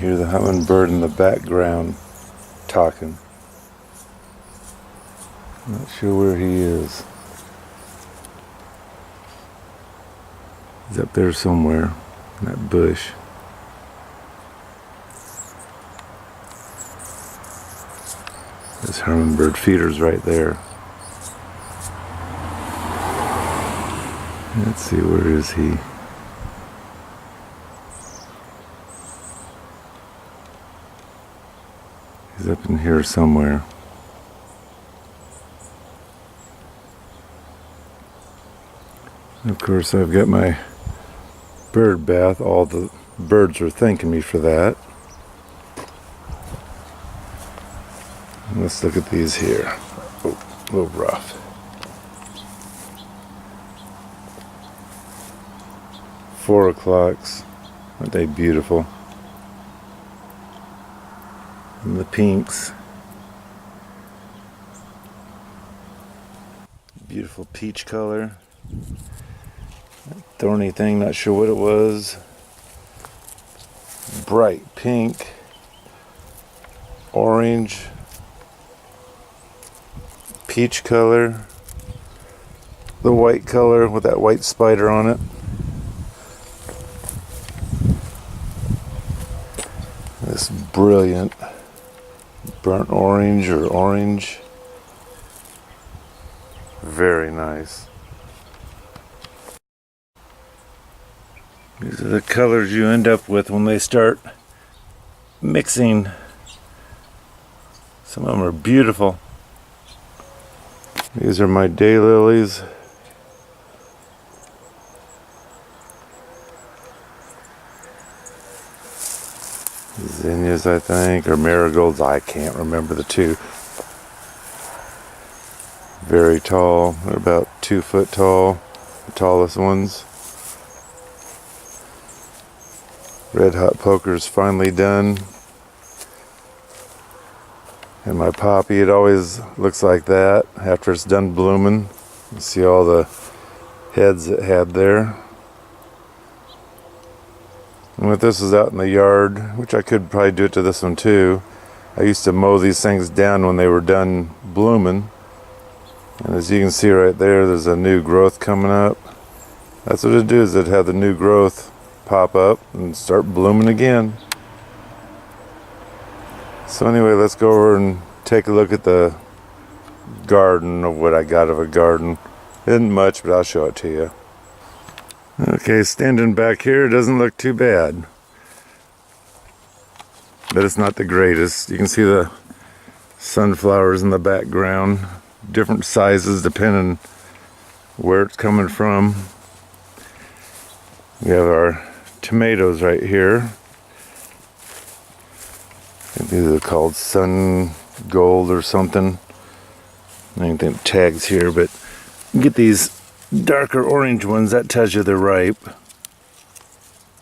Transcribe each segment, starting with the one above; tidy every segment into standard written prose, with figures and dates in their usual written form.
Hear the hummingbird in the background talking. Not sure where he is. He's up there somewhere in that bush. This hummingbird feeder's right there. Let's see, where is he? He's up in here somewhere. Of course, I've got my bird bath. All the birds are thanking me for that. Let's look at these here. Oh, a little rough. Four o'clocks. Aren't they beautiful? And the pinks. Beautiful peach color. That thorny thing, not sure what it was. Bright pink. Orange. Peach color. The white color with that white spider on it. This brilliant burnt orange or orange. Very nice. These are the colors you end up with when they start mixing. Some of them are beautiful. These are my daylilies. Zinnias, I think, or marigolds. I can't remember the two. Very tall. They're about 2 foot tall. The tallest ones. Red hot poker's finally done. And my poppy, it always looks like that after it's done blooming. You see all the heads it had there. And with this is out in the yard, which I could probably do it to this one too. I used to mow these things down when they were done blooming. And as you can see right there, there's a new growth coming up. That's what it do, is it have the new growth pop up and start blooming again. So anyway, let's go over and take a look at the garden, of what I got of a garden. Isn't much, but I'll show it to you. Okay, standing back here, doesn't look too bad. But it's not the greatest. You can see the sunflowers in the background. Different sizes depending where it's coming from. We have our tomatoes right here. These are called sun gold or something. I don't think tags here, but you get these darker orange ones, that tells you they're ripe.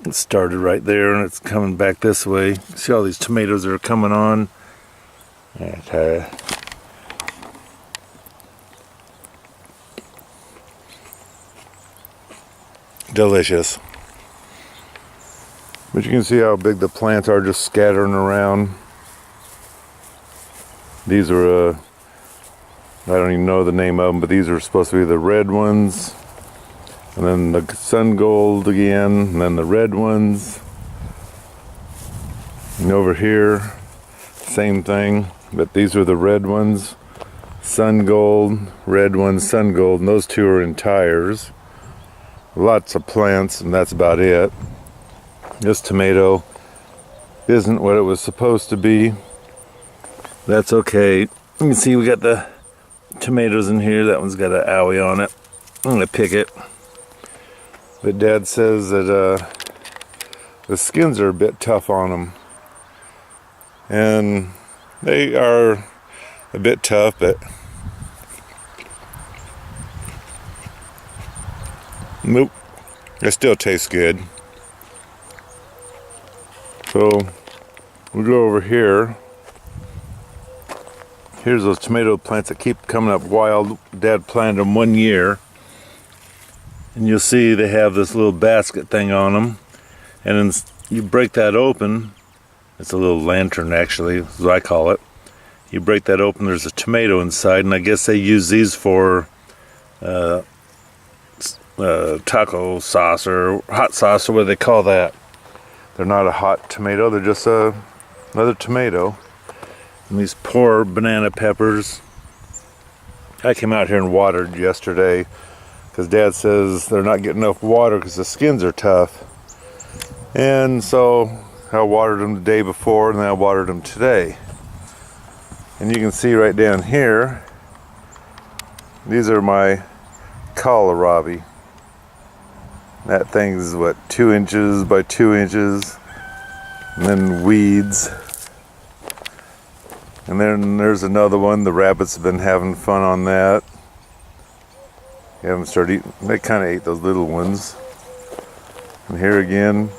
It started right there and it's coming back this way. See all these tomatoes that are coming on. Delicious. But you can see how big the plants are just scattering around. These are, I don't even know the name of them, but these are supposed to be the red ones. And then the sun gold again, and then the red ones. And over here, same thing, but these are the red ones. Sun gold, red ones, sun gold, and those two are in tires. Lots of plants, and that's about it. This tomato isn't what it was supposed to be. That's okay. You can see we got the tomatoes in here. That one's got an owie on it. I'm gonna pick it. But Dad says that the skins are a bit tough on them. And they are a bit tough, but nope, it still tastes good. So we go over here. Here's those tomato plants that keep coming up wild. Dad planted them 1 year. And you'll see they have this little basket thing on them. And then you break that open, It's a little lantern, actually, is what I call it. You break that open, there's a tomato inside, and I guess they use these for taco sauce or hot sauce, or what do they call that? They're not a hot tomato, they're just another tomato. And these poor banana peppers. I came out here and watered yesterday because Dad says they're not getting enough water because the skins are tough. And so I watered them the day before, and then I watered them today. And you can see right down here, these are my kohlrabi. That thing's what, 2 inches by 2 inches. And then weeds. And then there's another one. The rabbits have been having fun on that. They haven't started eating. They kind of ate those little ones. And here again,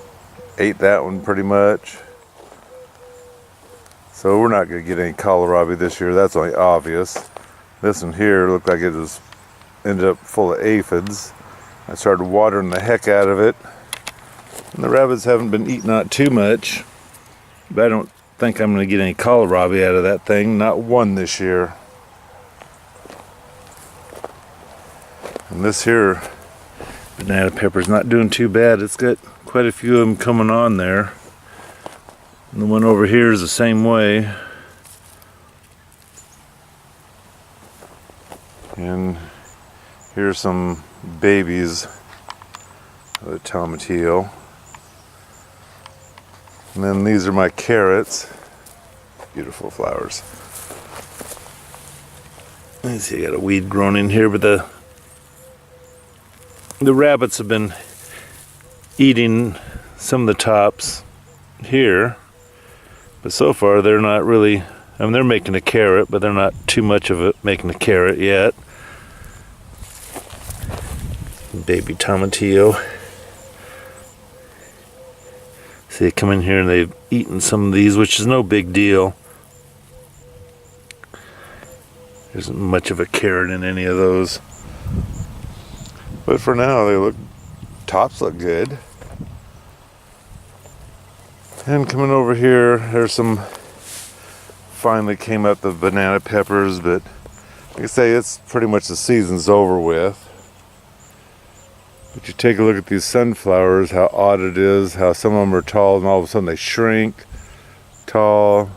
ate that one pretty much. So we're not going to get any kohlrabi this year. That's only obvious. This one here looked like it was ended up full of aphids. I started watering the heck out of it. And the rabbits haven't been eating out too much. But I don't think I'm going to get any kohlrabi out of that thing. Not one this year. And this here banana pepper's not doing too bad. It's got quite a few of them coming on there. And the one over here is the same way. And here's some babies of the tomatillo. And then these are my carrots. Beautiful flowers. Let's see, I got a weed growing in here, but the rabbits have been eating some of the tops here. But so far they're not really, I mean, they're making a carrot, but they're not too much of it making a carrot yet. Baby tomatillo. See, they come in here and they've eaten some of these, which is no big deal. There isn't much of a carrot in any of those. But for now, tops look good. And coming over here, there's some, finally came up the banana peppers, but like I say, it's pretty much the season's over with. But you take a look at these sunflowers, how odd it is, how some of them are tall and all of a sudden they shrink tall.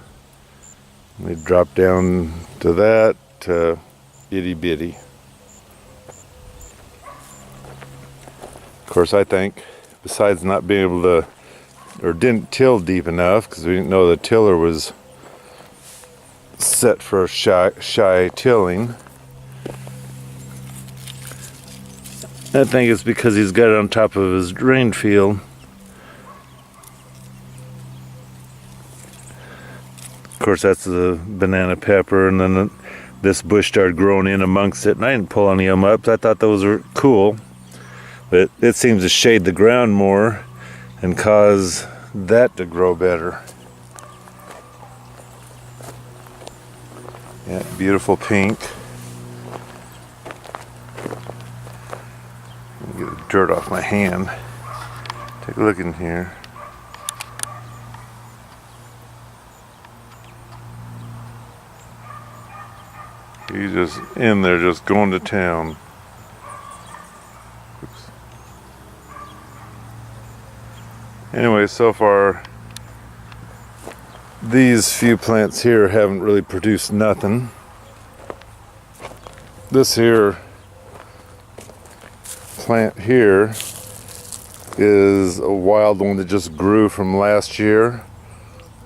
And they drop down to that, to itty bitty. Of course, I think, besides not being able to, or didn't till deep enough, because we didn't know the tiller was set for shy tilling. I think it's because he's got it on top of his drain field. Of course, that's the banana pepper, and then this bush started growing in amongst it, and I didn't pull any of them up. I thought those were cool, but it seems to shade the ground more and cause that to grow better. Yeah, beautiful pink. Get the dirt off my hand. Take a look in here. He's just in there, just going to town. Oops. Anyway, so far, these few plants here haven't really produced nothing. This here plant here is a wild one that just grew from last year.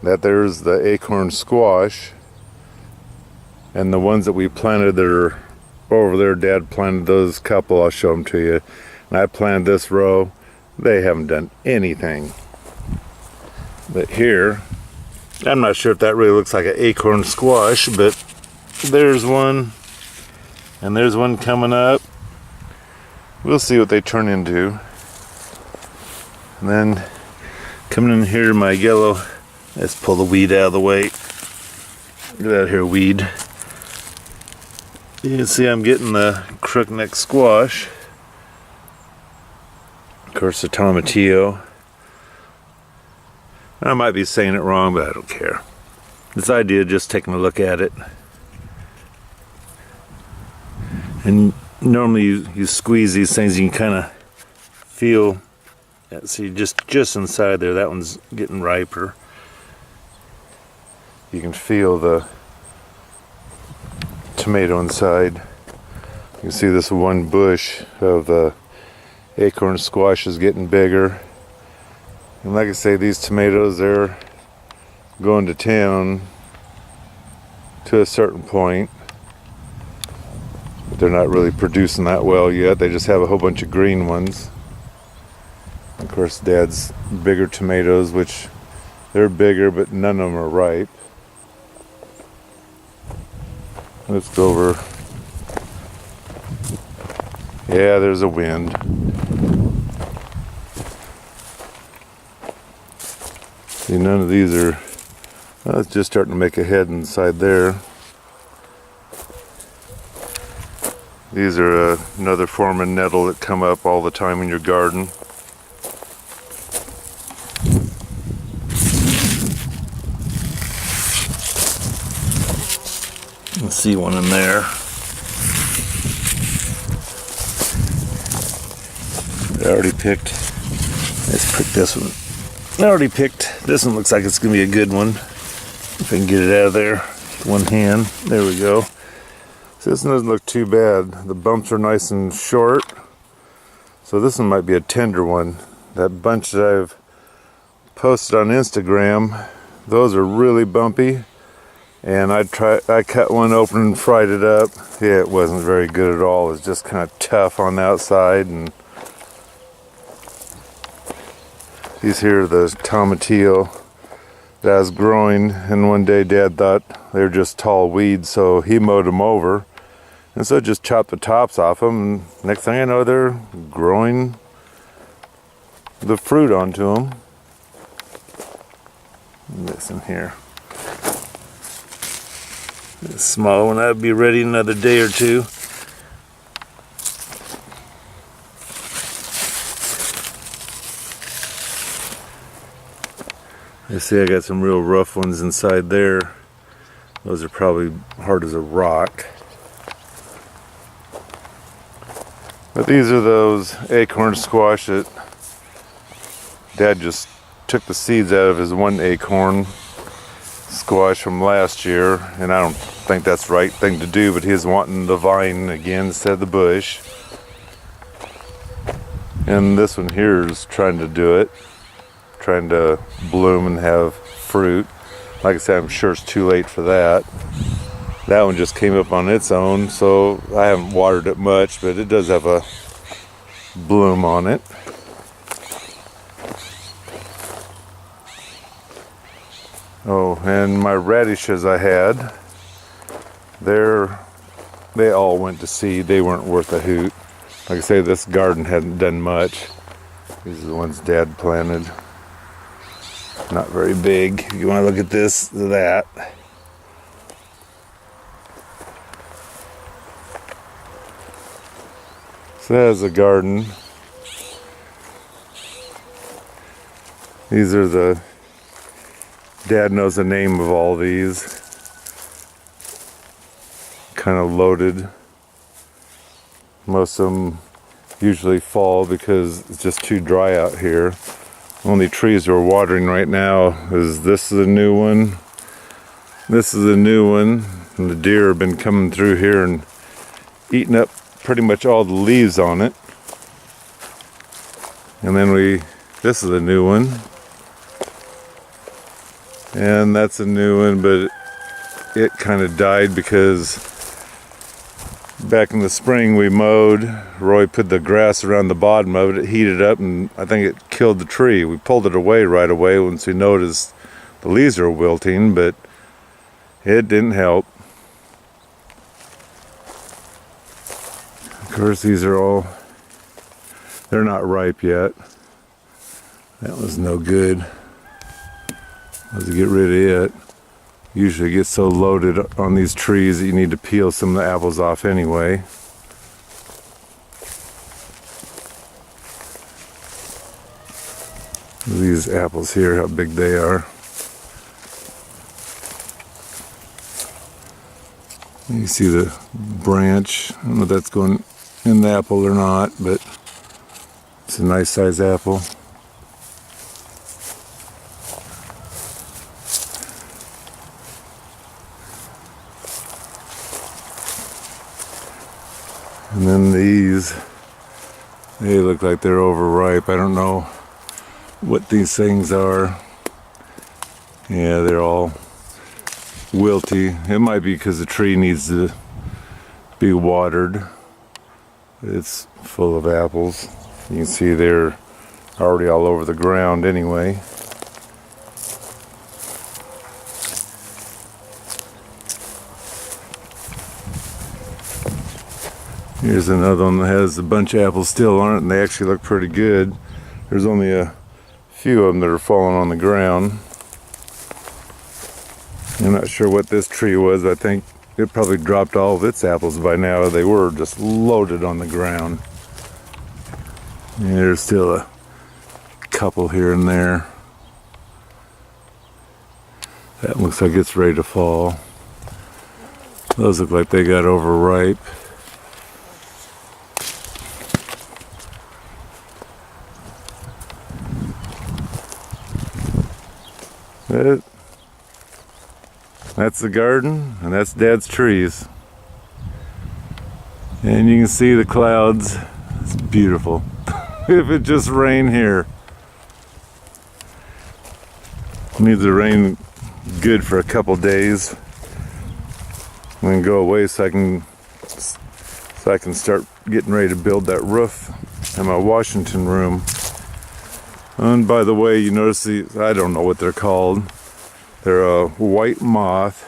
That there's the acorn squash. And the ones that we planted that are over there, Dad planted those couple, I'll show them to you. And I planted this row. They haven't done anything. But here, I'm not sure if that really looks like an acorn squash, but there's one. And there's one coming up. We'll see what they turn into. And then coming in here, my yellow, let's pull the weed out of the way. Get out of here, weed. You can see I'm getting the crookneck squash. Of course, the tomatillo. I might be saying it wrong, but I don't care. This idea of just taking a look at it. And normally you squeeze these things, you can kind of feel, see, just inside there, that one's getting riper. You can feel the tomato inside. You can see this one bush of the acorn squash is getting bigger. And like I say, these tomatoes, they're going to town to a certain point. But they're not really producing that well yet. They just have a whole bunch of green ones. Of course, Dad's bigger tomatoes, which they're bigger, but none of them are ripe. Let's go over. Yeah, there's a wind. See, none of these are, well, it's just starting to make a head inside there. These are another form of nettle that come up all the time in your garden. I see one in there. I already picked. Let's pick this one. I already picked. This one looks like it's going to be a good one. If I can get it out of there with one hand. There we go. So this one doesn't look too bad. The bumps are nice and short. So this one might be a tender one. That bunch that I've posted on Instagram, those are really bumpy. And I cut one open and fried it up. Yeah, it wasn't very good at all. It was just kind of tough on the outside. And these here are the tomatillo that I was growing, and one day Dad thought they were just tall weeds, so he mowed them over, and so just chopped the tops off them, and next thing I know, they're growing the fruit onto them. And this in here. This small one, that'll be ready in another day or two. You see I got some real rough ones inside there. Those are probably hard as a rock. But these are those acorn squash that Dad just took the seeds out of his one acorn squash from last year, and I don't think that's the right thing to do, but he's wanting the vine again instead of the bush. And this one here is trying to do it. Trying to bloom and have fruit. Like I said, I'm sure it's too late for that. That one just came up on its own, so I haven't watered it much, but it does have a bloom on it. Oh, and my radishes I had, they all went to seed. They weren't worth a hoot. Like I say, this garden hadn't done much. These are the ones Dad planted. Not very big. If you want to look at this, that. So there's a garden. These are the, Dad knows the name of all these. Kind of loaded. Most of them usually fall because it's just too dry out here. Only trees we're watering right now is this is a new one. This is a new one. And the deer have been coming through here and eating up pretty much all the leaves on it. And then this is a new one. And that's a new one, but it kind of died because back in the spring we mowed. Roy put the grass around the bottom of it. It heated up and I think it killed the tree. We pulled it away right away once we noticed the leaves were wilting, but it didn't help. Of course, these are all, they're not ripe yet. That was no good. Let's get rid of it. Usually it gets so loaded on these trees that you need to peel some of the apples off anyway. these apples here, how big they are. You see the branch. I don't know if that's going in the apple or not, but it's a nice size apple. And then these, they look like they're overripe. I don't know what these things are. Yeah, they're all wilty. It might be because the tree needs to be watered. It's full of apples. You can see they're already all over the ground anyway. Here's another one that has a bunch of apples still on it, and they actually look pretty good. There's only a few of them that are falling on the ground. I'm not sure what this tree was. I think it probably dropped all of its apples by now. They were just loaded on the ground. And there's still a couple here and there. That looks like it's ready to fall. Those look like they got overripe. That's the garden, and that's Dad's trees. And you can see the clouds. It's beautiful. If it just rained here. It needs to rain good for a couple days. I'm gonna go away so I can start getting ready to build that roof in my Washington room. And by the way, you notice these, I don't know what they're called. They're a white moth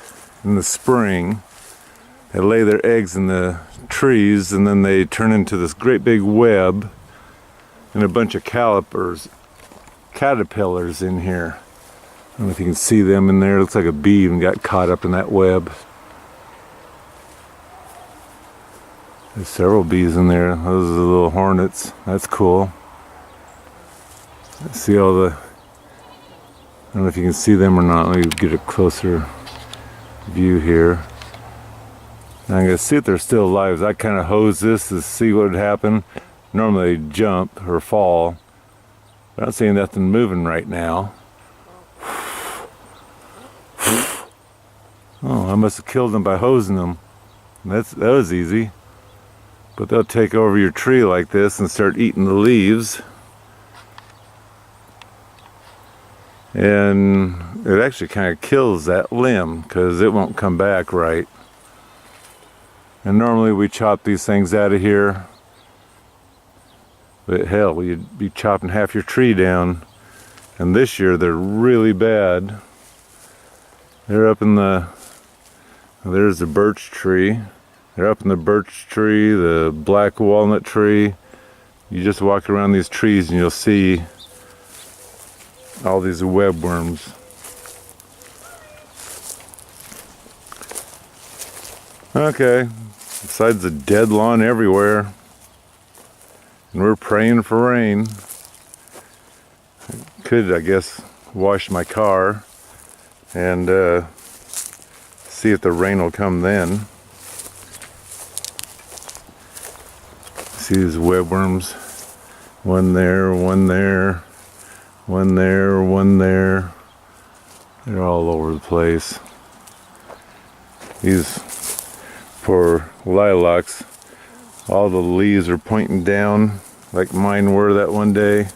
in the spring. They lay their eggs in the trees, and then they turn into this great big web and a bunch of caterpillars in here. I don't know if you can see them in there. It looks like a bee even got caught up in that web. There's several bees in there. Those are the little hornets. That's cool. See all the, I don't know if you can see them or not. Let me get a closer view here. And I'm going to see if they're still alive. I kind of hose this to see what would happen. Normally they jump or fall. I don't see nothing moving right now. Oh, I must have killed them by hosing them. That was easy. But they'll take over your tree like this and start eating the leaves. And it actually kind of kills that limb because it won't come back right. And normally we chop these things out of here. But hell, you'd be chopping half your tree down. And this year they're really bad. They're up in the, there's the birch tree. They're up in the birch tree, the black walnut tree. You just walk around these trees and you'll see all these webworms. Okay, besides the dead lawn everywhere, and we're praying for rain. Could, I guess, wash my car and see if the rain will come then. See these webworms? One there, one there. One there, one there. They're all over the place. These poor lilacs, all the leaves are pointing down like mine were that one day.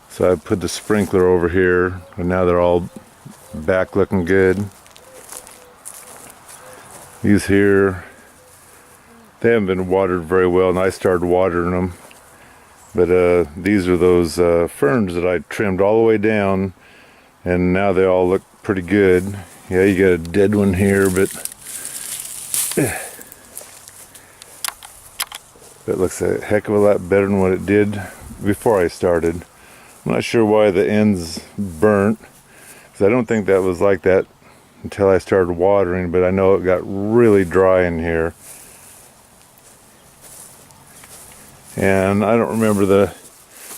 So I put the sprinkler over here, and now they're all back looking good. These here, they haven't been watered very well, and I started watering them. But these are those ferns that I trimmed all the way down, and now they all look pretty good. Yeah, you got a dead one here, but it looks a heck of a lot better than what it did before I started. I'm not sure why the end's burnt, because I don't think that was like that until I started watering, but I know it got really dry in here. And I don't remember the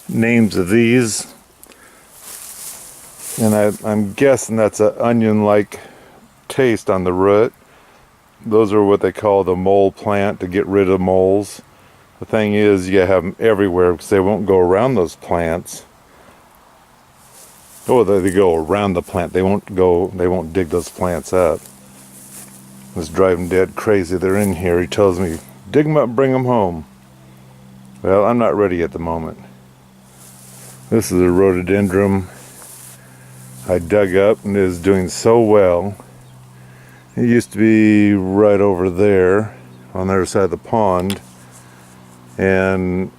names of these. And I'm guessing that's an onion-like taste on the root. Those are what they call the mole plant, to get rid of moles. The thing is, you have them everywhere because they won't go around those plants. Oh, they go around the plant. They won't dig those plants up. It's driving Dad crazy. They're in here. He tells me, dig them up, bring them home. Well, I'm not ready at the moment. This is a rhododendron I dug up and it is doing so well. It used to be right over there on the other side of the pond, and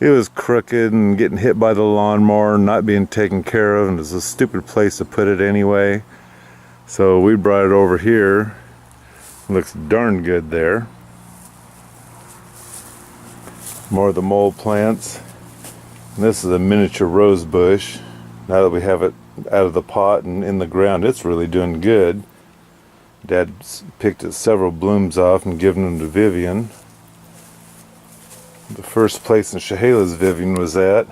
it was crooked and getting hit by the lawnmower and not being taken care of, and it was a stupid place to put it anyway. So we brought it over here. It looks darn good there. More of the mole plants. And this is a miniature rose bush. Now that we have it out of the pot and in the ground, it's really doing good. Dad picked several blooms off and given them to Vivian. The first place in Shahela's Vivian was at,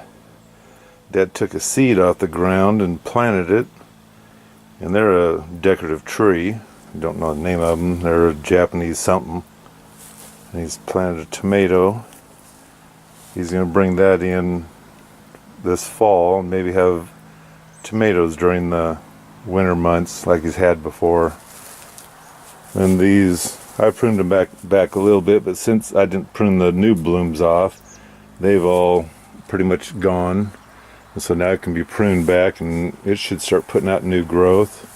Dad took a seed off the ground and planted it. And they're a decorative tree. I don't know the name of them. They're a Japanese something. And he's planted a tomato. He's going to bring that in this fall and maybe have tomatoes during the winter months like he's had before. And these, I pruned them back a little bit, but since I didn't prune the new blooms off, they've all pretty much gone. And so now it can be pruned back and it should start putting out new growth.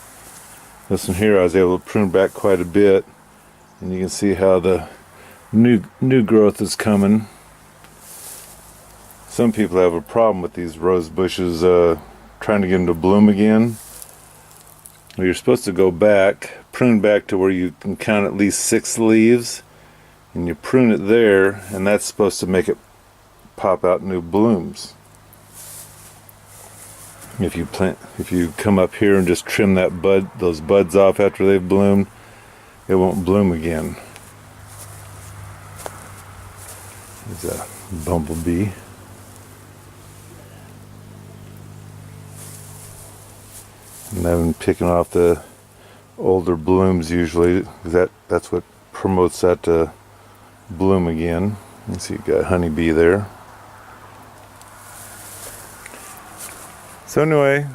This one here I was able to prune back quite a bit, and you can see how the new growth is coming. Some people have a problem with these rose bushes trying to get them to bloom again. Well, you're supposed to go back, prune back to where you can count at least 6 leaves, and you prune it there, and that's supposed to make it pop out new blooms. If you come up here and just trim those buds off after they've bloomed, it won't bloom again. There's a bumblebee. And I've been picking off the older blooms usually, because that's what promotes that to bloom again. You see, you got a honeybee there. So anyway,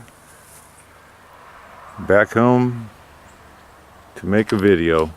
back home to make a video.